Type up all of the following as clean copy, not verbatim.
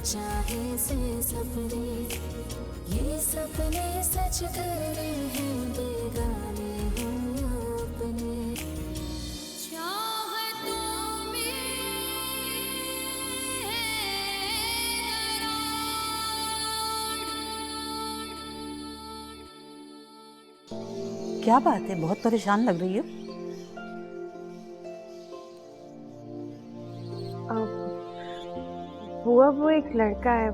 चाहे से सपने, ये सपने सच करने हैं, बेगाने हम अपने। चाहतों में क्या बात है, बहुत परेशान लग रही हो। बुआ, वो एक लड़का है,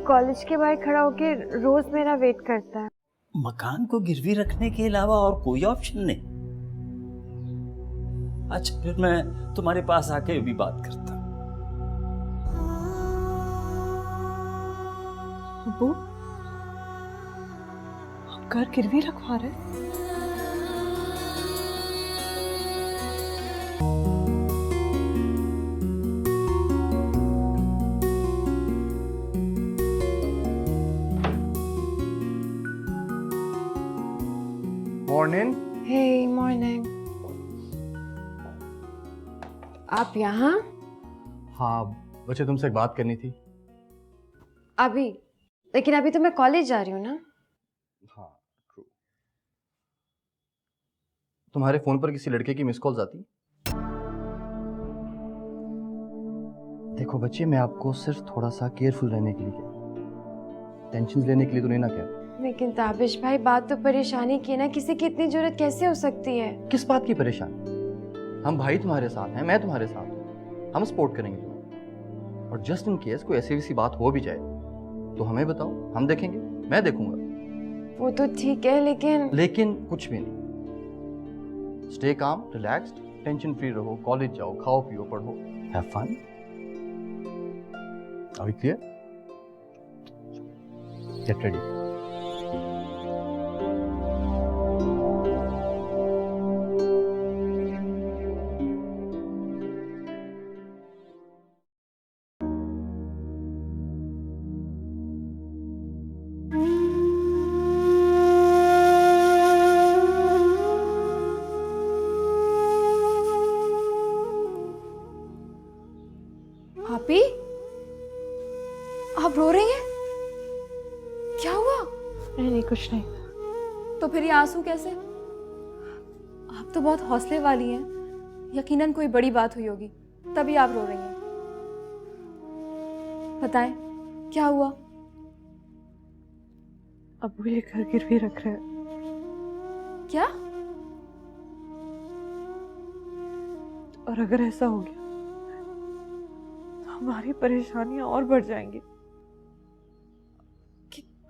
कॉलेज के बाहर खड़ा होके रोज मेरा वेट करता है। मकान को गिरवी रखने के अलावा और कोई ऑप्शन नहीं? अच्छा, फिर मैं तुम्हारे पास आके भी बात करता हूँ। अबू, आप घर गिरवी रखवा रहे? मॉर्निंग। हे मॉर्निंग। आप यहाँ? हाँ बच्चे, तुमसे एक बात करनी थी। अभी? लेकिन अभी तो मैं कॉलेज जा रही हूँ ना। हाँ ट्रू। तुम्हारे फोन पर किसी लड़के की मिस कॉल्स आती? देखो बच्चे, मैं आपको सिर्फ थोड़ा सा केयरफुल रहने के लिए कहता, टेंशन लेने के लिए तो नहीं ना कहता। लेकिन ताबिश भाई, बात तो परेशानी की है ना, किसी की इतनी जरूरत कैसे हो सकती है? किस बात की परेशानी? हम भाई तुम्हारे साथ हैं, मैं तुम्हारे साथ हूँ, हम सपोर्ट करेंगे तुम्हें। और जस्ट इन केस कोई ऐसी वैसी बात हो भी जाए तो हमें बताओ, हम देखेंगे, मैं देखूंगा। वो तो ठीक है, लेकिन कुछ भी नहीं। Stay calm, relaxed, tension free रहो, कॉलेज जाओ, खाओ पियो, पढ़ो, have fun. Are we clear? Get ready. भाभी, आप रो रही हैं? क्या हुआ? नहीं, कुछ नहीं। तो फिर ये आंसू कैसे? आप तो बहुत हौसले वाली हैं, यकीनन कोई बड़ी बात हुई होगी तभी आप रो रही हैं। बताएं, क्या हुआ? अबू ये घर गिरवी रख रहे हैं। क्या? और अगर ऐसा हो गया तो हमारी परेशानियां और बढ़ जाएंगी।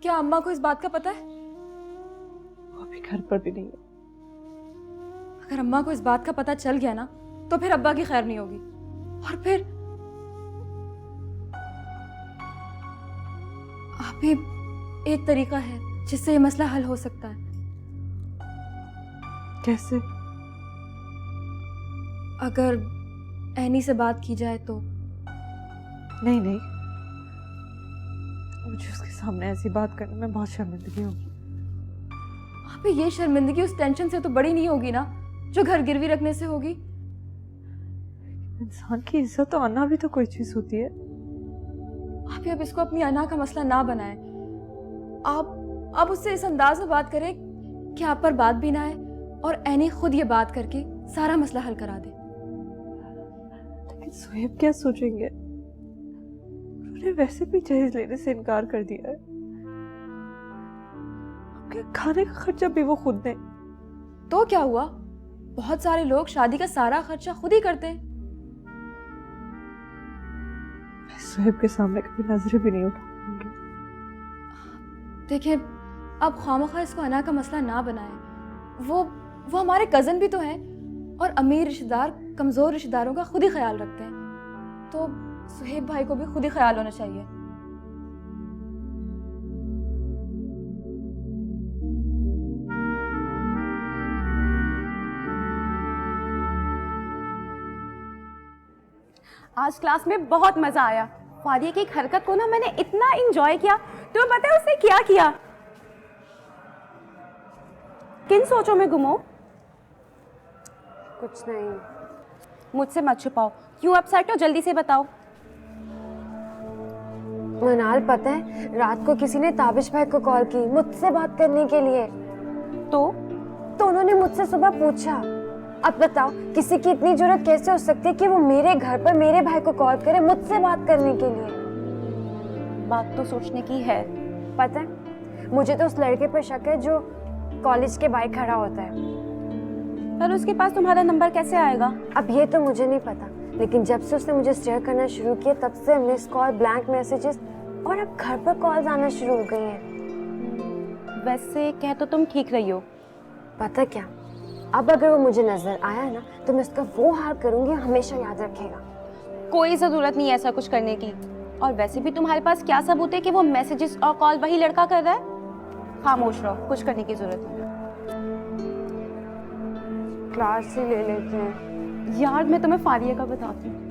क्या अम्मा को इस बात का पता है? वो अभी घर पर भी नहीं है। अगर अम्मा को इस बात का पता चल गया ना, तो फिर अब्बा की खैर नहीं होगी। और फिर अभी एक तरीका है जिससे ये मसला हल हो सकता है। कैसे? अगर एनी से बात की जाए तो। नहीं, मुझे उसके सामने ऐसी बात करने में बहुत शर्मिंदगी होगी। अबे ये शर्मिंदगी उस टेंशन से तो बड़ी नहीं होगी ना जो घर गिरवी रखने से होगी। इंसान की इज्जत तो आना भी तो कोई चीज होती है। आप अब इसको अपनी अना का मसला ना बनाएं। आप उससे इस अंदाज में बात करें कि आप पर बात भी ना आए और एनी खुद ये बात करके सारा मसला हल करा दे। लेकिन सोहेब क्या सोचेंगे? उन्होंने वैसे भी जहेज लेने से इनकार कर दिया है। खाने का खर्चा भी वो खुद दें। तो क्या हुआ? बहुत सारे लोग शादी का सारा खर्चा खुद ही करते हैं। मैं सोहेब के सामने कभी नजरें भी नहीं उठाऊंगी। देखिए, आप खामखा इसको अना का मसला ना बनाएं। वो हमारे कजन भी तो हैं और अमीर रिश्तेदार कमजोर रिश्तेदारों का खुद ही ख्याल रखते हैं। तो सुहेब भाई को भी खुद ही ख्याल होना चाहिए। आज क्लास में बहुत मजा आया। फारिया की एक हरकत को ना मैंने इतना एंजॉय किया। तुम्हें पता है उसने क्या किया? किन सोचों में गुम हो? कुछ नहीं, मुझसे मत छुपाओ। क्यों अपसेट हो, जल्दी से बताओ। मनाल, पता है रात को किसी ने ताबिश भाई को कॉल की मुझसे बात करने के लिए। तो उन्होंने मुझसे सुबह पूछा, अब बताओ किसी की इतनी जरूरत कैसे हो सकती है कि वो मेरे घर पर मेरे भाई को कॉल करे मुझसे बात करने के लिए। बात तो सोचने की है। पता है मुझे तो उस लड़के पर शक है जो कॉलेज के बाहर खड़ा होता है। पर उसके पास तुम्हारा नंबर कैसे आएगा? अब ये तो मुझे नहीं पता, लेकिन जब से उसने मुझे स्टेयर करना शुरू किया तब से मिस कॉल, ब्लैंक मैसेजेस और अब घर पर कॉल्स आना शुरू हो गई हैं। वैसे कह तो तुम ठीक रही हो। पता क्या, अब अगर वो मुझे नजर आया ना तो मैं उसका वो हाल करूंगी, हमेशा याद रखेगा। कोई ज़रूरत नहीं ऐसा कुछ करने की। और वैसे भी तुम्हारे पास क्या सबूत है कि वो मैसेजेस और कॉल वही लड़का कर रहा है? खामोश रहो, कुछ करने की जरूरत नहीं। क्लास ही ले लेते हैं। यार मैं तुम्हें फारिया का बताती हूँ।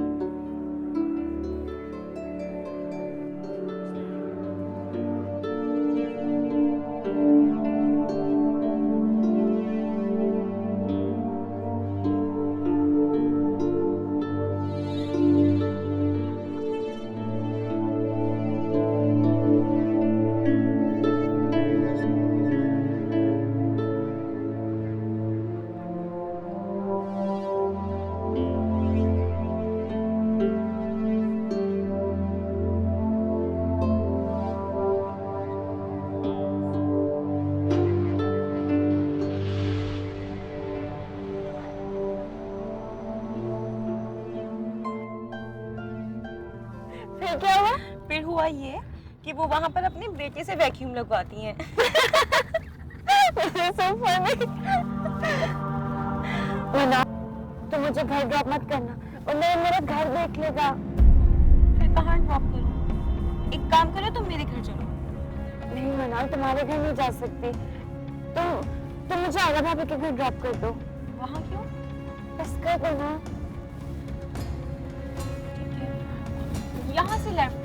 फिर क्या हुआ? फिर हुआ ये कि वो वहां पर अपने बेटे से वैक्यूम लगवाती हैं। So funny। मना, तो मुझे घर ड्रॉप मत करना और मेरा घर देख लेगा। फिर कहाँ ड्रॉप करूं? एक काम करो, तुम मेरे घर चलो। नहीं मना, तुम्हारे घर नहीं जा सकती। तुम मुझे आगा भाभी के घर ड्रॉप कर दो। वहां क्यों? बस कर दो ना। यहाँ से लेफ्ट।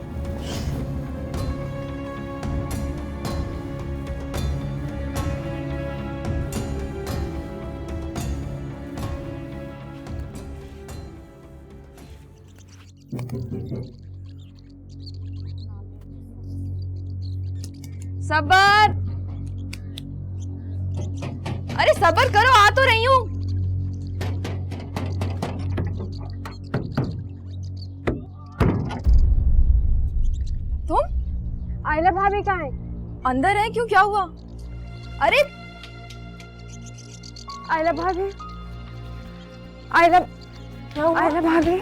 सबर, अरे सबर करो, आ तो रही हूँ। तुम आयला भाभी कहाँ है? अंदर है? क्यों, क्या हुआ? अरे आयला भाभी, आयला क्या हुआ? आयला भाभी,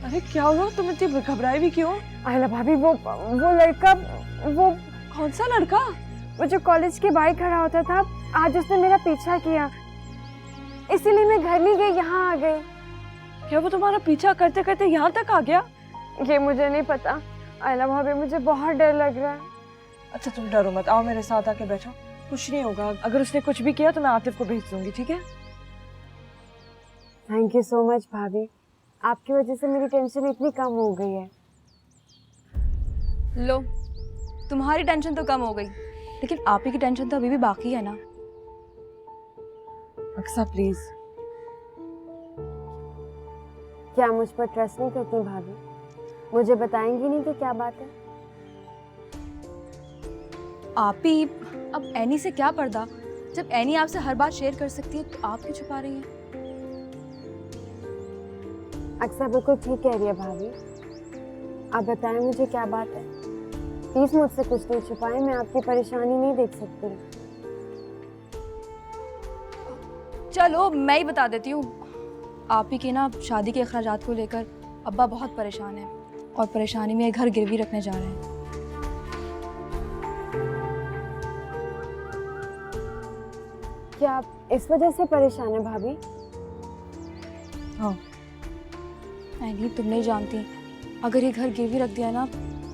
अरे क्या हुआ? तुम इतनी घबराई भी क्यों? आयला भाभी वो लड़का, वो कौन सा लड़का? वो जो कॉलेज के बाहर खड़ा होता था, आज उसने मेरा पीछा किया, इसीलिए मैं घर नहीं गई, यहाँ आ गई। क्या वो तुम्हारा पीछा करते करते यहाँ तक आ गया? ये मुझे नहीं पता आयला भाभी, मुझे बहुत डर लग रहा है। अच्छा तुम डरो मत, आओ मेरे साथ आके बैठो, कुछ नहीं होगा। अगर उसने कुछ भी किया तो मैं आतिफ को भेज दूंगी, ठीक है? थैंक यू सो मच भाभी, आपकी वजह से मेरी टेंशन इतनी कम हो गई है। लो, तुम्हारी टेंशन तो कम हो गई, लेकिन आप ही की टेंशन तो अभी भी बाकी है ना। अक्सा प्लीज। क्या मुझ पर ट्रस्ट नहीं करती भाभी? मुझे बताएंगी नहीं कि क्या बात है? आप ही, अब एनी से क्या पर्दा? जब एनी आपसे हर बात शेयर कर सकती है तो आप क्यों छुपा रही हैं? अक्सा बिल्कुल ठीक कह रही है भाभी, आप बताएं मुझे क्या बात है। प्लीज मुझसे कुछ नहीं छुपाएं, मैं आपकी परेशानी नहीं देख सकती। चलो मैं ही बता देती हूँ। आप ही के ना शादी के अखराजात को लेकर अब्बा बहुत परेशान हैं और परेशानी में घर गिरवी रखने जा रहे हैं। क्या आप इस वजह से परेशान है भाभी? हाँ। नहीं, तुम नहीं जानती, अगर ये घर गिरवी रख दिया ना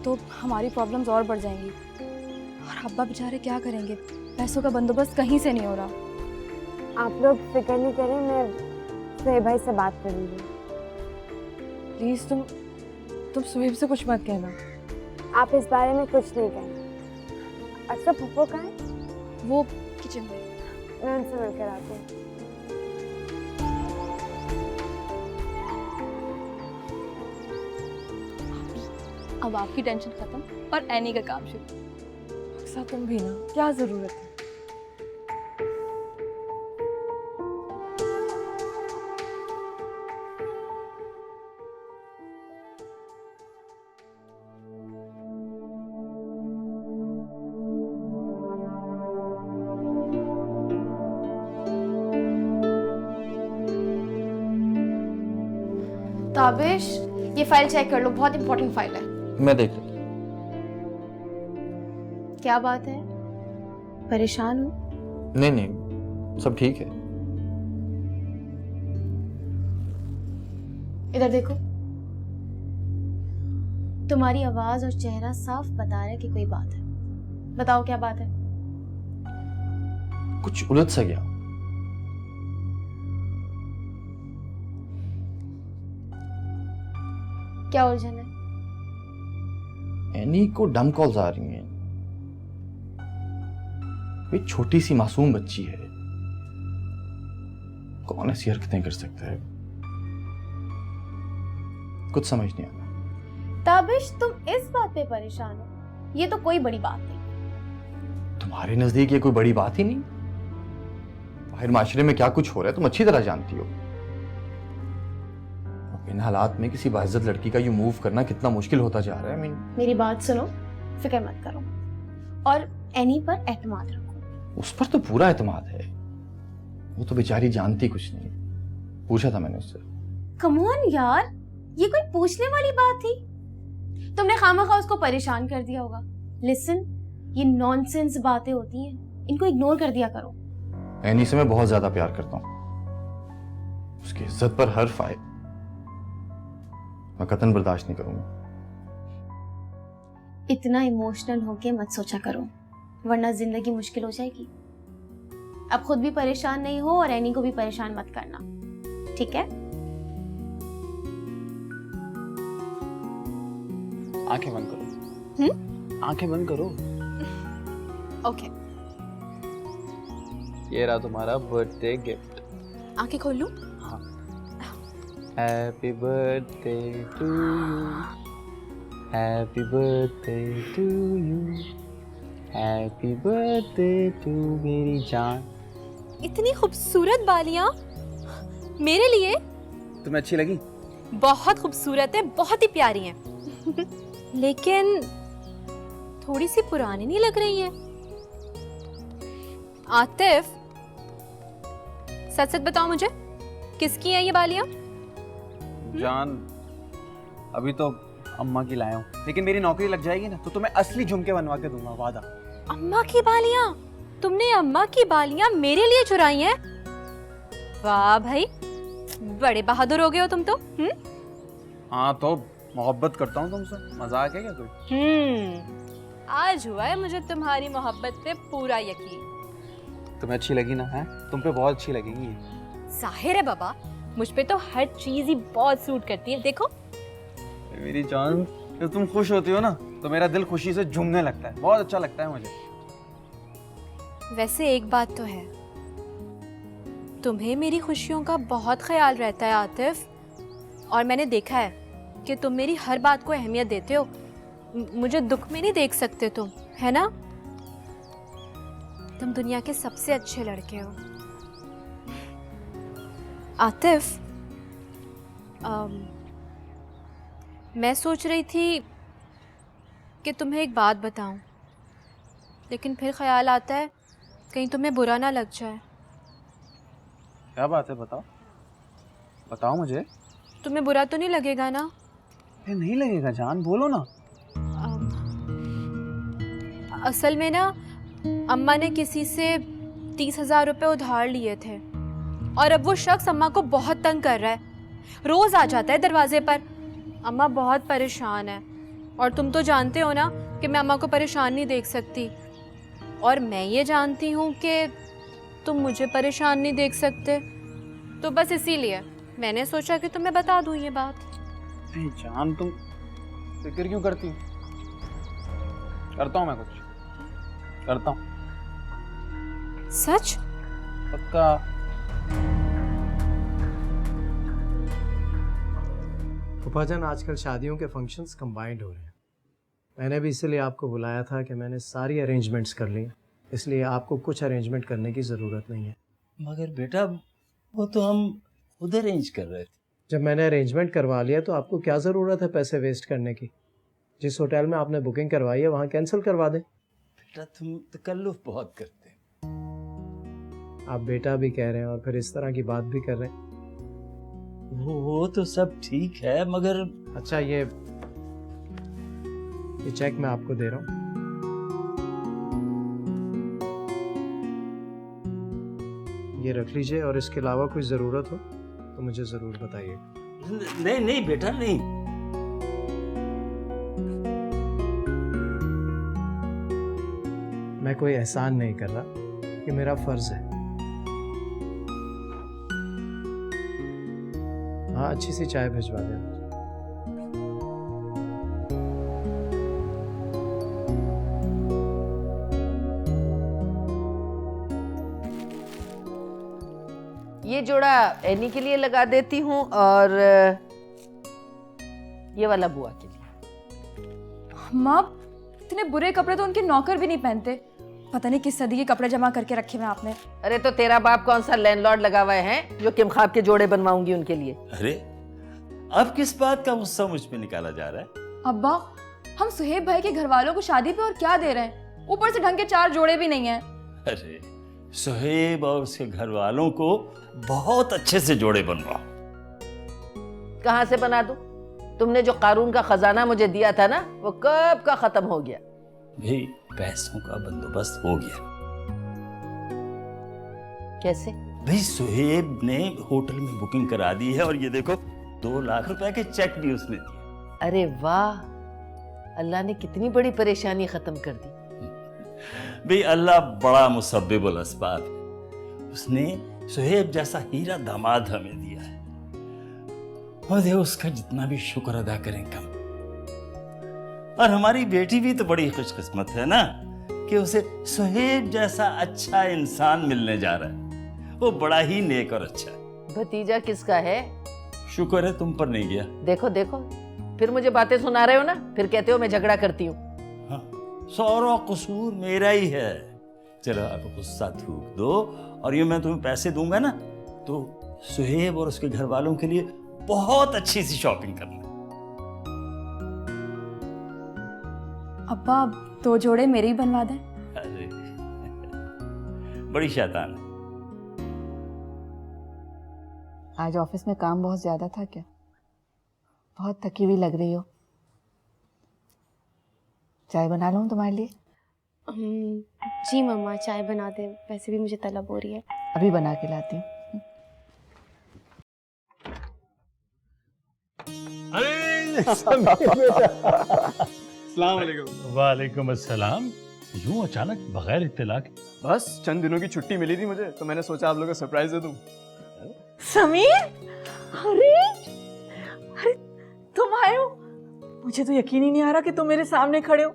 तो हमारी प्रॉब्लम्स और बढ़ जाएंगी और अब्बा बेचारे क्या करेंगे? पैसों का बंदोबस्त कहीं से नहीं हो रहा। आप लोग फिक्र नहीं करें, मैं सुहेब भाई से बात करूंगी। प्लीज तुम सुहेब से कुछ मत कहना। आप इस बारे में कुछ नहीं कहना। अच्छा फुप्पो कहाँ है? वो किचन में। मैं उनसे मिलकर आती हूँ। अब आपकी टेंशन खत्म और एनी का काम शुरू। अक्सा तुम भी ना, क्या जरूरत है? ताबिश, ये फाइल चेक कर लो, बहुत इंपॉर्टेंट फाइल है। मैं देख लेता क्या बात है, परेशान हो? हूँ। नहीं, सब ठीक है। इधर देखो, तुम्हारी आवाज और चेहरा साफ बता रहा है कि कोई बात है। बताओ क्या बात है? कुछ उलझ सा गया। क्या उलझन है? एनी को डम कॉल्स आ रही हैं। वे छोटी सी मासूम बच्ची है, कौन ऐसी हरकतें कर सकता है? कुछ समझ नहीं आता। ताबिश, तुम इस बात पे परेशान हो? ये तो कोई बड़ी बात नहीं। तुम्हारे नजदीक ये कोई बड़ी बात ही नहीं। बाहर माशरे में क्या कुछ हो रहा है तुम अच्छी तरह जानती हो। इन हालात में किसी बाइज्जत लड़की का यूं मूव करना कितना मुश्किल होता जा रहा है। मेरी बात सुनो, फिक्र मत करो और एनी पर एतमाद रखो। उस पर तो पूरा एतमाद है, वो तो बेचारी जानती कुछ नहीं। पूछा था मैंने उससे। कम ऑन यार, ये कोई पूछने वाली बात थी? तुमने खामखा उसको परेशान कर दिया होगा। लिसन, ये नॉनसेंस बातें होती हैं, इनको इग्नोर कर दिया करो। एनी से मैं बहुत ज्यादा प्यार करता हूँ, उसकी इज्जत पर हर्फ आए मैं कतन बर्दाश्त नहीं करूंगा। इतना इमोशनल होके मत सोचा करो, वरना जिंदगी मुश्किल हो जाएगी। अब खुद भी परेशान नहीं हो और एनी को भी परेशान मत करना, ठीक है? आंखें बंद करो। आंखें बंद करो। ओके, ये रहा तुम्हारा बर्थडे गिफ्ट। आंखें खोल लूं? Happy birthday to you, happy birthday to you, happy birthday to मेरी जान। इतनी खूबसूरत बालियां मेरे लिए? तुम्हें अच्छी लगी? बहुत खूबसूरत है, बहुत ही प्यारी हैं। लेकिन थोड़ी सी पुरानी नहीं लग रही है। आतिफ, सच सच बताओ मुझे, किसकी है ये बालियां? जान, अभी तो अम्मा की लाया हूँ, लेकिन मेरी नौकरी लग जाएगी ना तो तुम्हें असली झुमके बनवा के दूंगा, वादा। अम्मा की बालियां? तुमने अम्मा की बालियां मेरे लिए चुराई हैं? वाह भाई, बड़े बहादुर हो गए हो तुम तो। हाँ तो मोहब्बत करता हूँ तुमसे, मजाक है क्या कोई? आज हुआ है मुझे तुम्हारी मोहब्बत पे पूरा यकीन। तुम्हें अच्छी लगी ना? है, तुम पे बहुत अच्छी लगेगी। जाहिर है बाबा, मुझ पे तो हर चीज ही बहुत सूट करती है। देखो मेरी जान, जब तुम खुश होती हो ना तो मेरा दिल खुशी से झूमने लगता है, बहुत अच्छा लगता है मुझे। वैसे एक बात तो है, तुम्हें मेरी खुशियों का बहुत ख्याल रहता है आतिफ, और मैंने देखा है कि तुम मेरी हर बात को अहमियत देते हो। मुझे दुख में नहीं देख सकते तुम, है ना? तुम दुनिया के सबसे अच्छे लड़के हो। आतिफ, मैं सोच रही थी कि तुम्हें एक बात बताऊं, लेकिन फिर ख्याल आता है कहीं तुम्हें बुरा ना लग जाए। क्या बात है, बताओ बताओ मुझे। तुम्हें बुरा तो नहीं लगेगा ना? नहीं लगेगा जान, बोलो ना। असल में ना अम्मा ने किसी से 30,000 रुपए उधार लिए थे, और अब वो शख्स अम्मा को बहुत तंग कर रहा है। रोज आ जाता है दरवाजे पर। अम्मा बहुत परेशान है, और तुम तो जानते हो ना कि मैं अम्मा को परेशान नहीं देख सकती, और मैं ये जानती हूँ कि तुम मुझे परेशान नहीं देख सकते, तो बस इसीलिए मैंने सोचा कि तुम्हें बता दूँ ये बात। नहीं जान, तुम फिक्र क्यों करती हो? करता हूँ मैं, कुछ करता हूँ। सच? पक्का। फूफाजान, आजकल शादियों के फंक्शंस कंबाइंड हो रहे हैं। मैंने भी इसलिए आपको बुलाया था कि मैंने सारी अरेंजमेंट्स कर ली हैं, इसलिए आपको कुछ अरेंजमेंट करने की ज़रूरत नहीं है। मगर बेटा वो तो हम खुद अरेंज कर रहे थे। जब मैंने अरेंजमेंट करवा लिया तो आपको क्या ज़रूरत है पैसे वेस्ट करने की? जिस होटल में आपने बुकिंग करवाई है वहाँ कैंसिल करवा दें। बेटा तुम तकल्लुफ़ बहुत करते हैं। आप बेटा भी कह रहे हैं और फिर इस तरह की बात भी कर रहे हैं। वो तो सब ठीक है मगर अच्छा ये चेक मैं आपको दे रहा हूँ। ये रख लीजिए और इसके अलावा कोई ज़रूरत हो तो मुझे ज़रूर बताइए। नहीं नहीं बेटा नहीं। मैं कोई एहसान नहीं कर रहा, ये मेरा फ़र्ज़ है। हाँ अच्छी सी चाय भिजवा दें। ये जोड़ा एनी के लिए लगा देती हूँ और ये वाला बुआ के लिए। माँ इतने बुरे कपड़े तो उनके नौकर भी नहीं पहनते। पता नहीं किस सदी के कपड़े जमा करके रखे हुए आपने। अरे तो तेरा बाप कौन सा लैंडलॉर्ड लगा हुआ है जो किमखाब के जोड़े बनवाऊंगी उनके लिए? अरे अब किस बात का गुस्सा मुझ पे निकाला जा रहा है? अब्बा हम सुहेब भाई के घर वालों को शादी पे और क्या दे रहे हैं, ऊपर से ढंग के 4 जोड़े भी नहीं है। अरे सुहेब और उसके घर वालों को बहुत अच्छे से जोड़े बनवाओ। कहाँ से बना दूं? तुमने जो कारून का खजाना मुझे दिया था ना वो कब का खत्म हो गया। भाई पैसों का बंदोबस्त हो गया। कैसे? भाई सुहेब ने होटल में बुकिंग करा दी है और ये देखो 2 लाख रुपए के चेक भी उसने दिए। अरे वाह, अल्लाह ने कितनी बड़ी परेशानी खत्म कर दी। भाई अल्लाह बड़ा मुसब्बिबुल अस्बाब है। उसने सुहेब जैसा हीरा दामाद हमें दिया है और देखो उसका जितना भी शुक्र अदा करें कम। और हमारी बेटी भी तो बड़ी खुशकिस्मत है ना कि उसे सुहेब जैसा अच्छा इंसान मिलने जा रहा है। वो बड़ा ही नेक और अच्छा है। भतीजा किसका है? शुक्र है तुम पर नहीं गया। देखो देखो फिर मुझे बातें सुना रहे हो ना, फिर कहते हो मैं झगड़ा करती हूँ। हाँ, सारा कसूर मेरा ही है। चलो आप गुस्सा थूक दो और ये मैं तुम्हें पैसे दूंगा ना तो सुहेब और उसके घर वालों के लिए बहुत अच्छी सी शॉपिंग करना। अब्बा 2 जोड़े मेरे ही बनवा दें। अरे बड़ी शैतान है। आज ऑफिस में काम बहुत ज्यादा था क्या? बहुत थकी हुई लग रही हो। चाय बना लूं तुम्हारे लिए? जी मम्मा चाय बना दे, वैसे भी मुझे तलब हो रही है। अभी बना के लाती हूँ। वालेकुम अस्सलाम। यूं अचानक बगैर इत्तला के? बस चंद दिनों की छुट्टी मिली थी मुझे तो मैंने सोचा आप लोगों को सरप्राइज दे दूं। समीर, अरे तुम आए हो? मुझे तो यकीन ही नहीं आ रहा कि तुम मेरे सामने खड़े हो।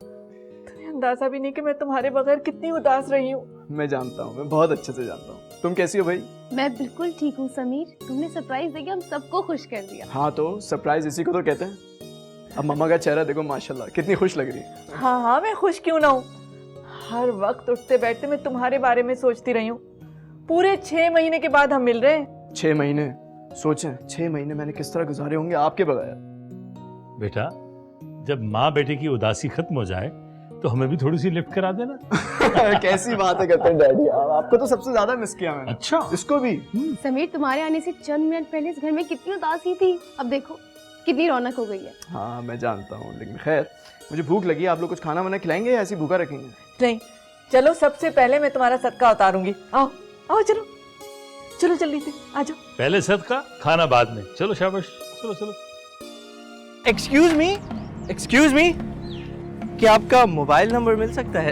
तुम्हें अंदाजा भी नहीं कि मैं तुम्हारे बगैर कितनी उदास रही हूँ। मैं जानता हूँ, मैं बहुत अच्छे से जानता हूँ। तुम कैसी हो भाई? मैं बिल्कुल ठीक हूँ समीर, तुमने सरप्राइज देके हम सबको खुश कर दिया। हाँ तो सरप्राइज इसी को तो कहते हैं। अब मम्मा का चेहरा देखो माशाल्लाह कितनी खुश लग रही है। हाँ हाँ मैं खुश क्यों ना हूँ। हर वक्त उठते बैठते मैं तुम्हारे बारे में सोचती रही हूँ। पूरे 6 महीने के बाद हम मिल रहे हैं। 6 महीने सोचें, 6 महीने मैंने किस तरह गुजारे होंगे आपके बगैर। बेटा जब माँ बेटे की उदासी खत्म हो जाए तो हमें भी थोड़ी सी लिफ्ट करा देना। कैसी बातें करते हैं डैडी आप, आपको तो सबसे ज्यादा मिस किया मैंने। अच्छा इसको भी। समीर तुम्हारे आने से चंद मिनट पहले इस घर में कितनी उदासी थी, अब देखो कितनी रौनक हो गई है। हाँ मैं जानता हूँ, लेकिन खैर मुझे भूख लगी। आप लोग कुछ खाना वाना खिलाएंगे या ऐसी भूखा रखेंगे? नहीं चलो, सबसे पहले मैं तुम्हारा सदका उतारूंगी। आओ आओ चलो चलो जल्दी से आ जाओ। पहले सदका खाना बाद में। चलो शाबाश, चलो चलो। एक्सक्यूज मी, क्या आपका मोबाइल नंबर मिल सकता है?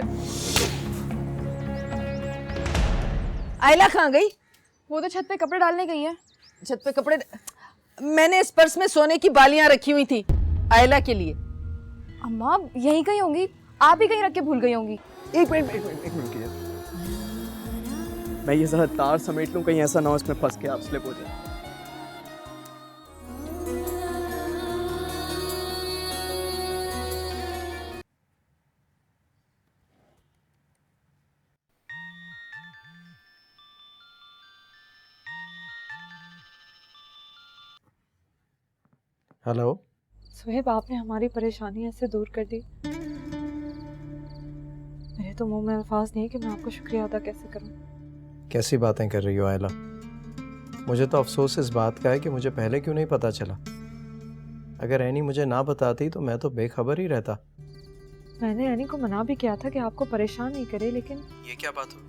आयला कहाँ गई? वो तो छत पे कपड़े डालने गई है। छत पे कपड़े? मैंने इस पर्स में सोने की बालियां रखी हुई थी आयला के लिए। अम्मा यहीं कहीं होंगी, आप ही कहीं रख के भूल गई होंगी। एक मिनट रुकिए, मैं ये जरा तार समेट लूं, कहीं ऐसा ना हो इसमें फंस के आप स्लिप हो जाए। हेलो। सुहेब, आपने हमारी परेशानी ऐसे दूर कर दी। मेरे तो मुंह में अल्फाज नहीं कि मैं आपको शुक्रिया अदा कैसे करूं। कैसी बातें कर रही हो आयला? मुझे तो अफसोस इस बात का है कि मुझे पहले क्यों नहीं पता चला। अगर एनी मुझे ना बताती तो मैं तो बेखबर ही रहता। मैंने एनी को मना भी किया था कि आपको परेशान नहीं करे, लेकिन ये क्या बात हो?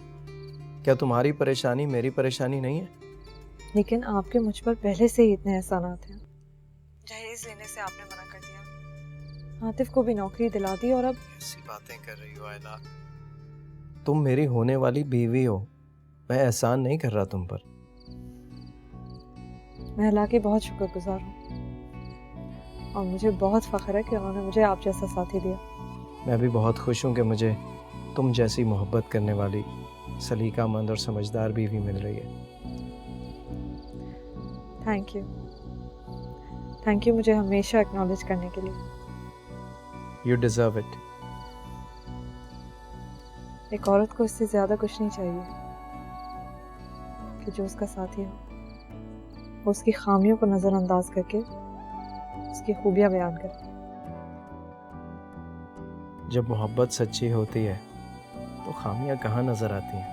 क्या तुम्हारी परेशानी मेरी परेशानी नहीं है? लेकिन आपके मुझ पर पहले से ही इतने एहसानात हैं। जहेज लेने से आपने मना कर दिया, आतिफ को भी नौकरी दिला दी, और अब ऐसी बातें कर रही हो आयला। तुम मेरी होने वाली बीवी हो, मैं एहसान नहीं कर रहा तुम पर। मैं अल्लाह की बहुत शुक्रगुजार हूँ और मुझे बहुत फख्र है कि उन्होंने मुझे आप जैसा साथी दिया। मैं भी बहुत खुश हूँ कि मुझे तुम जैसी मोहब्बत करने वाली सलीकामंद और समझदार बीवी मिल रही है। थैंक यू मुझे हमेशा एक्नॉलेज करने के लिए। You deserve it. एक औरत को इससे ज्यादा कुछ नहीं चाहिए कि जो उसका साथी हो वो उसकी खामियों को नजरअंदाज करके उसकी खूबियां बयान करे। जब मोहब्बत सच्ची होती है तो खामियां कहाँ नजर आती हैं।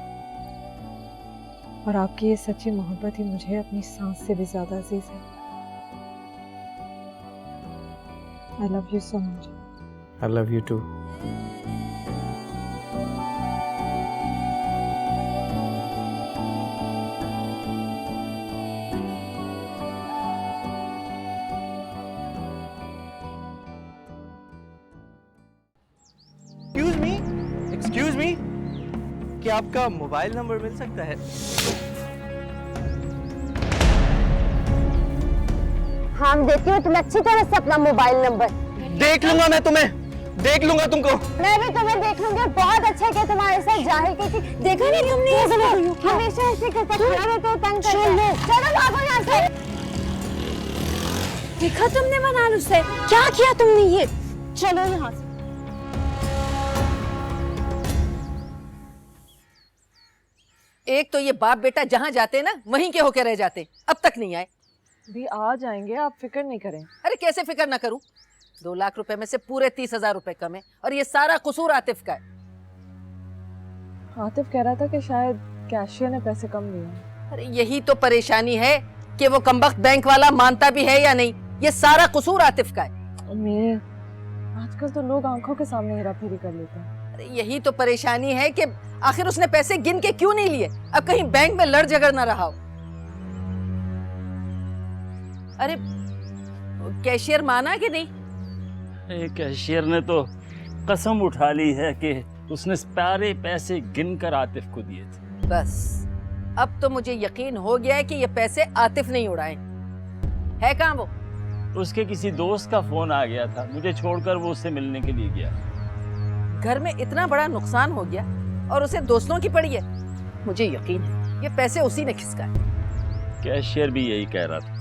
और आपकी ये सच्ची मोहब्बत ही मुझे अपनी सांस से भी ज्यादा अजीज है। I love you so much. I love you too. Excuse me, क्या आपका मोबाइल नंबर मिल सकता है? हाँ देती हूँ, तुम्हें अच्छी तरह से अपना मोबाइल नंबर। देख लूंगा मैं तुम्हें, देख लूंगा तुमको। मैं भी तुम्हें देख लूंगी। बहुत अच्छा है तुम्हारे साथ जाहिर की देखा नहीं तुमने हमेशा ऐसे करता खड़ा रहता है, तंग करता है। चलो भागो यहाँ से। देखा तुमने मनाल उससे क्या किया तुमने ये? चलो यहाँ से। एक तो ये बाप बेटा जहाँ जाते ना वहीं के होके रह जाते, अब तक नहीं आए। भी आ जाएंगे, आप फिक्र नहीं करें। अरे कैसे फिक्र ना करूं? 2 लाख रुपए में से पूरे 30,000 रुपए कम है और ये सारा कसूर आतिफ का है। आतिफ कह रहा था कि शायद कैशियर ने पैसे कम दिए। अरे यही तो परेशानी है कि वो कमबख्त बैंक वाला मानता भी है या नहीं। ये सारा कसूर आतिफ का है। मेरे आजकल तो लोग आंखों के सामने हेराफेरी कर लेते हैं। अरे यही तो परेशानी है कि आखिर उसने पैसे गिन के क्यों नहीं लिए? अब कहीं बैंक में लड़ झगड़ ना रहा हो। अरे कैशियर माना कि नहीं? कैशियर ने तो कसम उठा ली है कि उसने सारे पैसे गिनकर आतिफ को दिए थे। बस अब तो मुझे यकीन हो गया है कि ये पैसे आतिफ नहीं उड़ाए। है कहाँ वो? उसके किसी दोस्त का फोन आ गया था, मुझे छोड़कर वो उससे मिलने के लिए गया। घर में इतना बड़ा नुकसान हो गया और उसे दोस्तों की पड़ी है। मुझे यकीन है ये पैसे उसी ने खिसका है। कैशियर भी यही कह रहा था।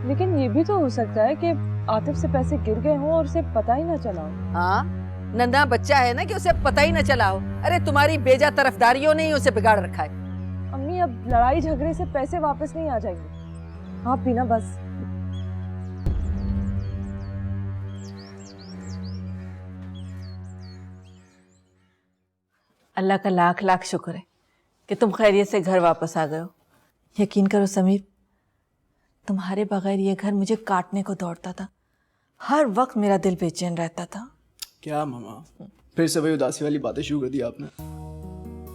लेकिन ये भी तो हो सकता है कि आतिफ से पैसे गिर गए हों और उसे पता ही ना चला हो। हाँ, नन्हा बच्चा है ना कि उसे पता ही ना चला हो। अरे तुम्हारी बेजा तरफदारियों ने ही उसे बिगाड़ रखा है। अम्मी, अब लड़ाई झगड़े से पैसे वापस नहीं आ जाएंगे। आप भी ना बस। अल्लाह का लाख लाख शुक्र है कि तुम खैरियत से घर वापस आ गए हो। यकीन करो समीर, तुम्हारे बगैर ये घर मुझे काटने को दौड़ता था। हर वक्त मेरा दिल बेचैन रहता था। क्या मामा, फिर से वही उदासी वाली बातें शुरू कर दी आपने।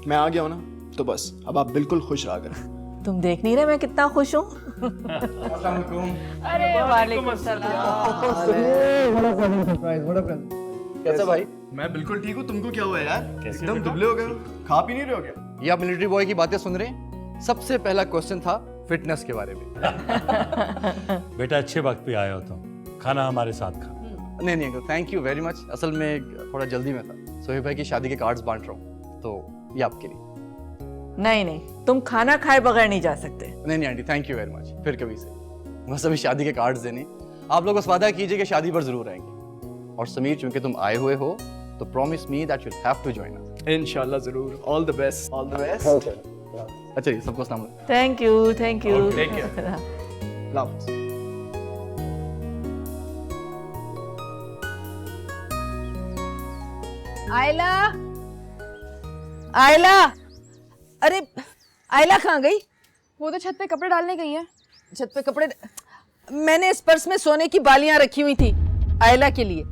मैं आ गया हूँ ना, तो बस अब आप बिल्कुल खुश रहा करें। तुम देख नहीं रहे मैं कितना खुश हूँ। अरे वालेकुम अस्सलाम। कैसा भाई? मैं बिल्कुल ठीक हूँ। तुमको क्या हुआ यार? एकदम दुबले हो गए हो। खा पी नहीं रहे हो क्या? ये आप मिलिट्री बॉय की बातें सुन रहे हैं? सबसे पहला क्वेश्चन था फिटनेस के बारे में। बेटा अच्छे वक्त पे आया हो तुम, खाना हमारे साथ खा। नहीं नहीं uncle, thank you very much. असल में थोड़ा जल्दी में था। सोहेब भाई की शादी के कार्ड्स बांट रहा हूँ, तो ये आपके लिए। नहीं नहीं, तुम खाना खाए बगैर नहीं जा सकते। नहीं नहीं aunty, thank you very much. फिर कभी से। बस अभी शादी के कार्ड्स देने। आप लोग बस वादा कीजिए कि शादी पर जरूर आएंगे। और समीर, चूंकि तुम आए हुए हो तो promise me that you have to join us. इंशाल्लाह जरूर। All the best. All the best. अच्छा जी, सबको सलाम। Thank you, thank you. Take care. Love. आयला, आयला, अरे आयला कहाँ गई? वो तो छत पे कपड़े डालने गई है। छत पे कपड़े? मैंने इस पर्स में सोने की बालियां रखी हुई थी आयला के लिए।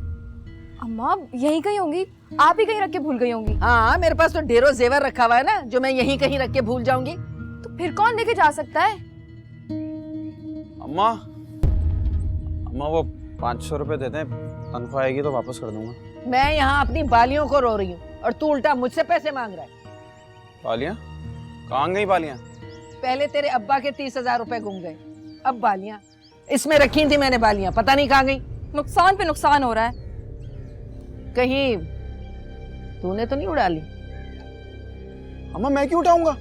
अम्मा यहीं कहीं होंगी, आप ही कहीं रख के भूल गई होंगी। हाँ, मेरे पास तो ढेरों जेवर रखा हुआ है ना, जो मैं यहीं कहीं रख के भूल जाऊंगी। तो फिर कौन लेके जा सकता है? अम्मा, अम्मा वो 500 रुपए दे दें, तनख्वाह आएगी तो वापस कर दूंगा। मैं यहाँ अपनी बालियों को रो रही हूँ और तू उल्टा मुझसे पैसे मांग रहा है। बालियां? कहाँ गई बालियां? पहले तेरे अब्बा के 30,000 रुपए गुम गए, अब बालियां इसमें रखी थी मैंने, बालियां पता नहीं कहाँ गई। नुकसान पे नुकसान हो रहा है। कहीं तूने तो नहीं उड़ा ली? अम्मा मैं क्यों उठाऊंगा?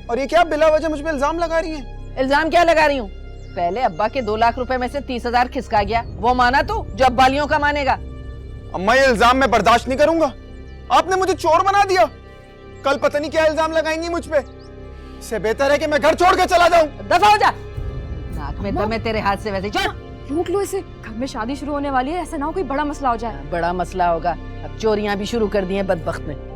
और ये क्या बिला वजह मुझ पे इल्जाम लगा रही हैं? इल्जाम क्या लगा रही हूँ? पहले अब्बा के 2 लाख रुपए में से 30,000 खिसका गया, वो माना तू जो अब बालियों का मानेगा? अम्मा ये इल्जाम मैं बर्दाश्त नहीं करूंगा। आपने मुझे चोर बना दिया, कल पता नहीं क्या इल्जाम लगाएंगी मुझ पे। इससे बेहतर है कि मैं घर छोड़ के चला जाऊं। दफा हो जा, नाक में दम है तेरे हाथ से वैसे। चल रोक लो इसे, घर में शादी शुरू होने वाली है, ऐसा ना हो कोई बड़ा मसला हो जाए। बड़ा मसला होगा, अब चोरियां भी शुरू कर दी हैं बदबख्त ने।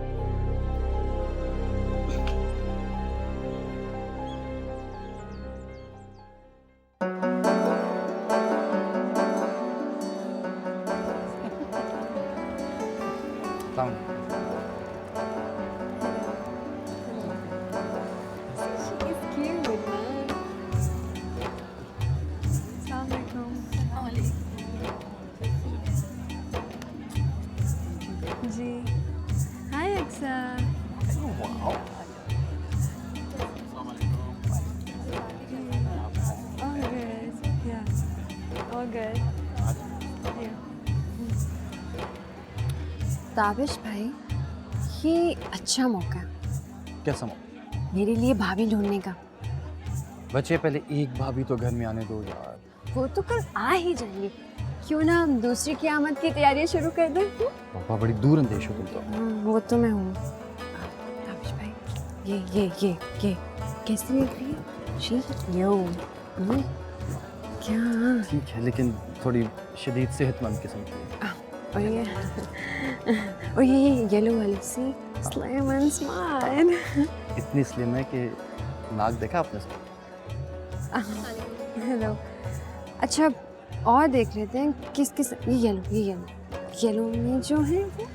जी हाय अक्सा। ताबिश भाई, ये अच्छा मौका है कैसा मौका? मेरे लिए भाभी ढूंढने का। बच्चे पहले एक भाभी तो घर में आने दो यार। वो तो कल आ ही जाएंगे, क्यों ना हम दूसरी क़यामत की तैयारियां शुरू कर दें? पापा बड़ी दूर अंदेश हो तुम तो। वो तो मैं हूँ। ताबिश भाई, ये कैसी लग रही है? शी यो क्या? ठीक है, लेकिन थोड़ी शदीद सेहतमंद किस्म की। और ये येलो वाली सी स्लिम एंड स्मार्ट। इतनी स्लिम है कि नाक देखा आपने इसका? हेलो, अच्छा और देख लेते हैं किस किस। ये येलो में जो है वो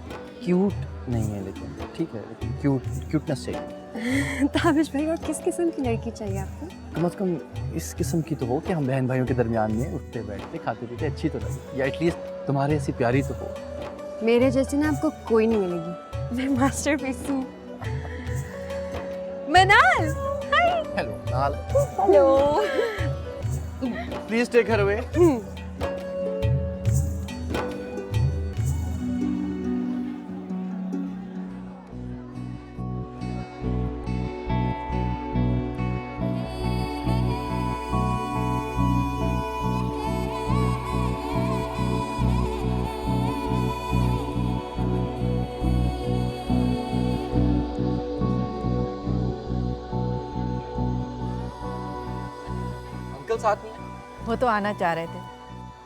क्यूट नहीं है, लेकिन ठीक है, लेकिन क्यूटनेस चाहिए। ताबिश भाई, और किस किस्म की लड़की चाहिए आपको? कम से कम इस किस्म की तो हो कि हम बहन भाइयों के दरमियान में उठते बैठते खाते पीते अच्छी तो लगे, या एटलीस्ट तुम्हारे ऐसी प्यारी तो हो। मेरे जैसे ना आपको कोई नहीं मिलेगी, मैं मास्टरपीस हूँ। मनाल, हाय। हेलो नाल। Hello. Please take her away. Uncle साथ में हैं? वो तो आना चाह रहे थे,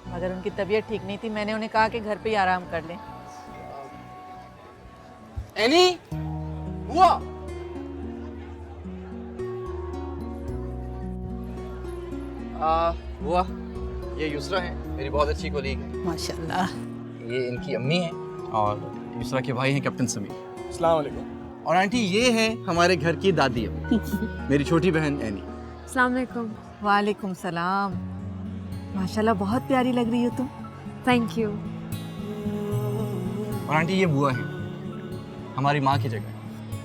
मगर उनकी तबीयत ठीक नहीं थी। मैंने उन्हें कहा कि घर पे ही आराम कर लें। एनी हुआ? हुआ, ये युसरा है, मेरी बहुत अच्छी कोलीग है। माशाल्लाह। ये इनकी अम्मी है और युसरा के भाई हैं कैप्टन समीर। अस्सलाम वालेकुम। और आंटी ये है हमारे घर की दादी अम्मी, मेरी छोटी बहन एनी। अस्सलाम वालेकुम। वालेकुम सलाम। माशाल्लाह बहुत प्यारी लग रही हो तुम। Thank you. और आंटी ये बुआ है, हमारी माँ की जगह,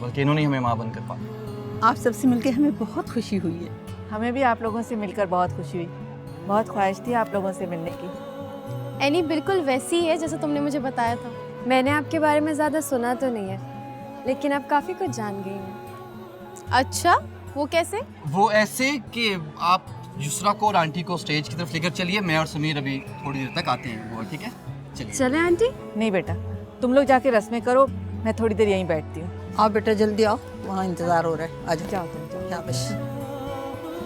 बल्कि इन्होंने ही हमें माँ बनकर पाला। आप सबसे मिलकर हमें बहुत खुशी हुई है। हमें भी आप लोगों से मिलकर बहुत खुशी हुई, बहुत ख्वाहिश थी आप लोगों से मिलने की। एनी बिल्कुल वैसी ही है जैसा तुमने मुझे बताया था। मैंने आपके बारे में ज़्यादा सुना तो नहीं है, लेकिन आप काफ़ी कुछ जान गई हैं। अच्छा, वो कैसे? वो ऐसे कि आप युसरा को और आंटी को स्टेज की तरफ लेकर चलिए, मैं और समीर अभी थोड़ी देर तक आते हैं। वो ठीक है, चलिए। चले आंटी? नहीं बेटा, तुम लोग जाके रस्में करो, मैं थोड़ी देर यहीं बैठती हूँ। आओ बेटा जल्दी आओ, वहाँ इंतजार हो रहा है। आज जाओ तुम जाओ। शाबाश।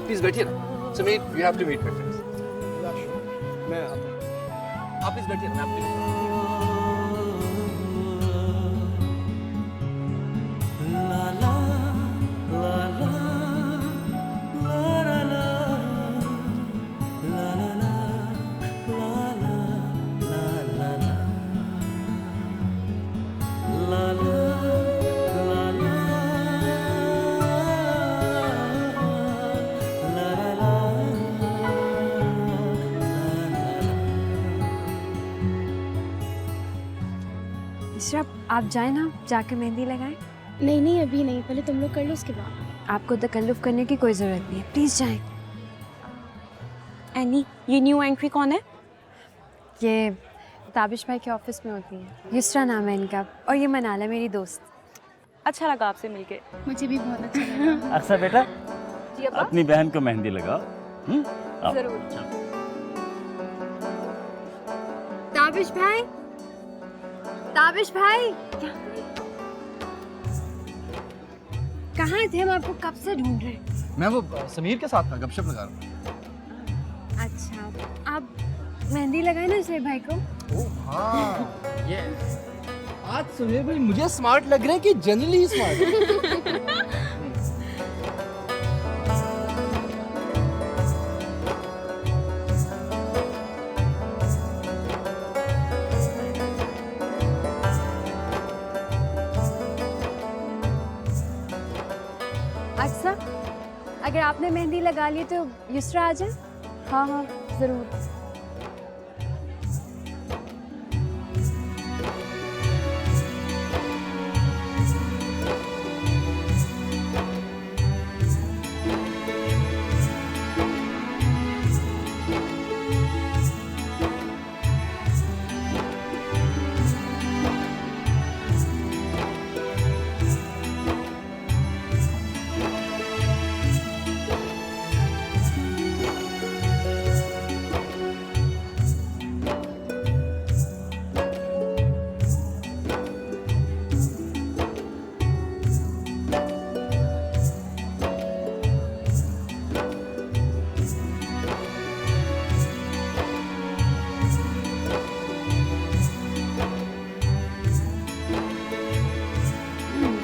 प्लीज बैठिए ना। Sameer, you have to meet my friends. मैं आता हूँ। आप प्लीज बैठिए ना, मैं आपके लिए इशरत, आप जाए ना, जाके मेहंदी लगाएं। नहीं नहीं अभी नहीं, पहले तुम लोग कर लो उसके बाद। आपको तकल्लुफ़ करने की कोई ज़रूरत नहीं है, प्लीज़ जाएं। एनी, ये न्यू एंट्री कौन है? ये ताबिश भाई के ऑफिस में होती है। युसरा नाम है इनका, और ये मनाला मेरी दोस्त। अच्छा लगा आपसे मिलके। मुझे भी बहुत अच्छा लगा। अक्सर बेटा अपनी बहन को मेहंदी लगाओ। आओ। जरूर। ताबिश भाई, ताबिश भाई, कहाँ थे? हम आपको कब से ढूंढ रहे हैं। मैं वो समीर के साथ था, गपशप लगा रहा था। अच्छा, आप मेहंदी लगाए ना सुहेब भाई को। ओह हाँ, ये आज सुहेब भाई मुझे स्मार्ट लग रहे हैं कि जनरली स्मार्ट। अच्छा, अगर आपने मेहंदी लगा ली तो युसरा आ जाए। हाँ हाँ ज़रूर।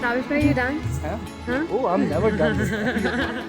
ताबिश भाई, you done? Huh? Oh, I'm never done with that.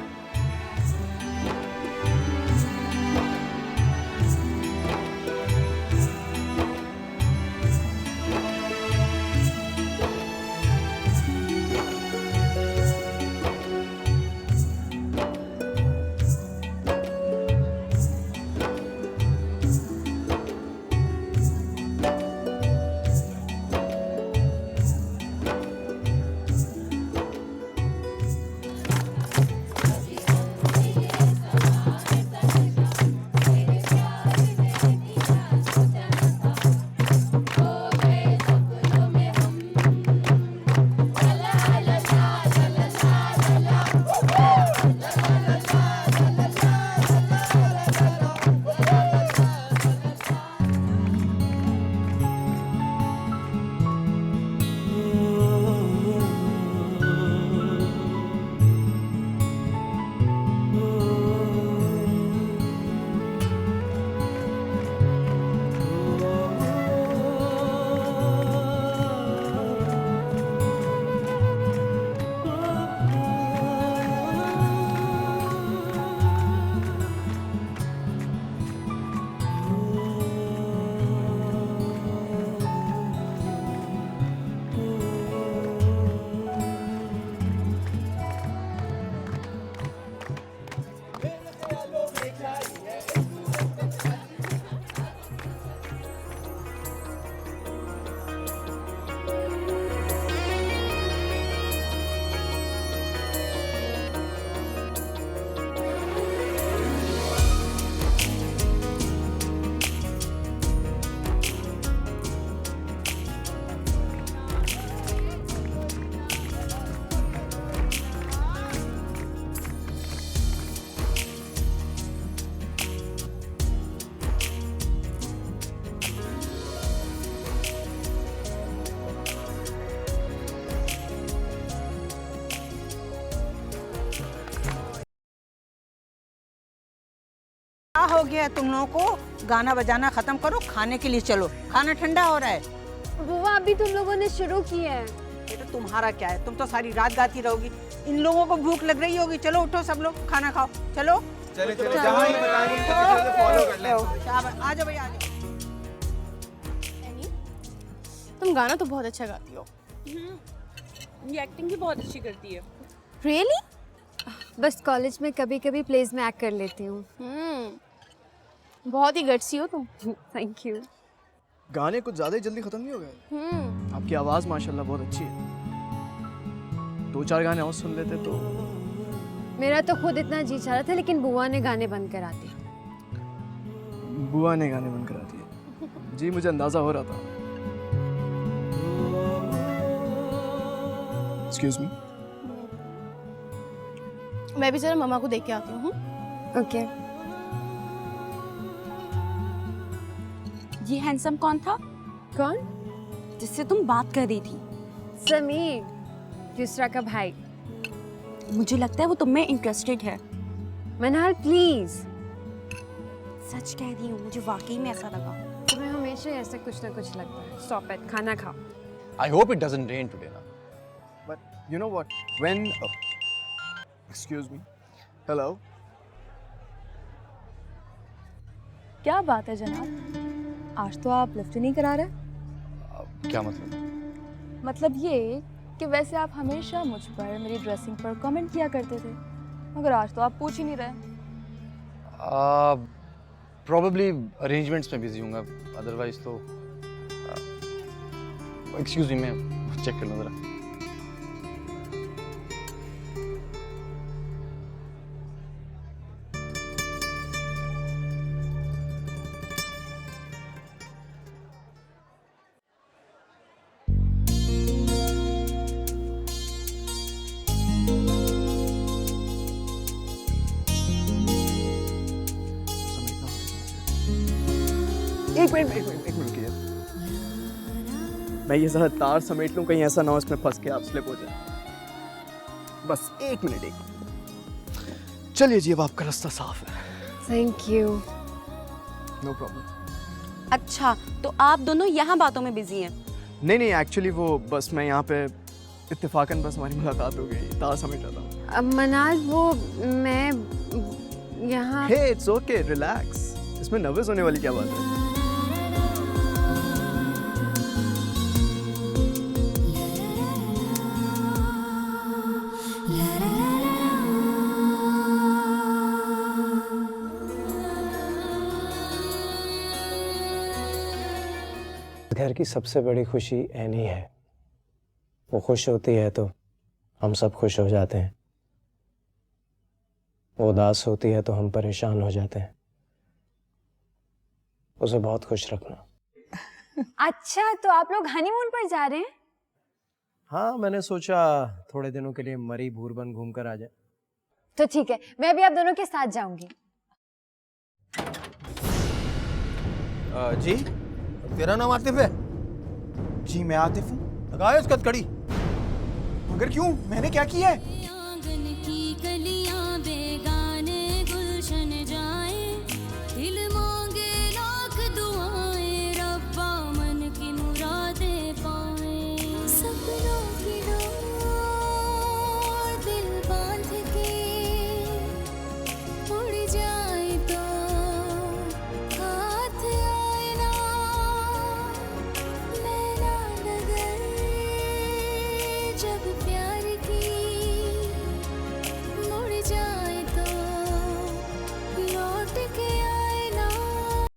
क्या हो गया तुम लोगों को? गाना बजाना खत्म करो, खाने के लिए चलो, खाना ठंडा हो रहा है। बुआ, अभी तुम लोगों ने शुरू किया है। बेटा तुम्हारा क्या है, तुम तो सारी रात गाती रहोगी। इन लोगों को भूख लग रही होगी, चलो उठो सब लोग खाना खाओ, चलो। चले चले जहाँ ही बताएंगे फॉलो कर लें। आ जाओ भैया, आ जाओ। तुम गाना तो बहुत अच्छा गाती हो। ये एक्टिंग भी बहुत अच्छी करती है। रियली? बस कॉलेज में कभी कभी प्लेज में एक्ट कर लेती हूँ। बहुत ही गट्सी हो तुम। Thank you. गाने कुछ ज्यादा ही जल्दी खत्म नहीं हो गए? आपकी आवाज माशाल्लाह बहुत अच्छी है। 2-4 गाने और सुन लेते तो। मेरा तो खुद इतना जी चाह रहा था, लेकिन बुआ ने गाने बंद करा दिए। बुआ ने गाने बंद करा दिए? जी मुझे अंदाजा हो रहा था। Excuse me. मैं भी जरा मम्मा को देख के आती हूँ। ओके। ये हैंडसम कौन था? कौन? जिससे तुम बात कर रही थी। समीर, दूसरा का भाई। मुझे लगता है वो तुम में इंटरेस्टेड है। मनाल प्लीज। सच कह रही हूँ, मुझे वाकई में ऐसा लगा। तुम्हें हमेशा ऐसा कुछ ना कुछ लगता है। स्टॉप इट, खाना खाओ। I hope it doesn't rain today ना। But you know what? When excuse me. Hello. क्या बात है जनाब, आज तो आप लिफ्ट ही नहीं करा रहे। क्या मतलब? मतलब ये कि वैसे आप हमेशा मुझ पर, मेरी ड्रेसिंग पर कमेंट किया करते थे, मगर आज तो आप पूछ ही नहीं रहे। Probably arrangements में बिजी हूँगा, otherwise तो excuse me, मैं चेक कर लूँ जरा। एक मिनट रुकिए। मैं ये जरा तार समेट लूं, कहीं ऐसा ना हो इसमें फंस के आप स्लिप हो जाए। बस एक मिनट। चलिए जी, अब आपका रास्ता साफ है। Thank you. No problem. अच्छा, तो आप दोनों यहाँ बातों में बिजी हैं? नहीं, एक्चुअली वो बस मैं यहाँ पे इत्तेफाकन बस हमारी मुलाकात हो गई, तार समेट रहा था। मनाल, वो मैं यहाँ। हे, इट्स ओके, रिलैक्स। इसमें नर्वस होने वाली क्या बात है? घर की सबसे बड़ी खुशी एनी है। वो खुश होती है तो हम सब खुश हो जाते हैं। वो उदास होती है तो हम परेशान हो जाते हैं। उसे बहुत खुश रखना। अच्छा, तो आप लोग हनीमून पर जा रहे हैं? हाँ, मैंने सोचा थोड़े दिनों के लिए मरी भूरबन घूम कर आ जाए। तो ठीक है, मैं भी आप दोनों के साथ जाऊंगी। जी, तेरा नाम आतिफ है? जी मैं आतिफ हूँ। लगाओ इसका कड़ी। मगर क्यों? मैंने क्या किया है? आंगन की गलियां बेगाने गुलशन जा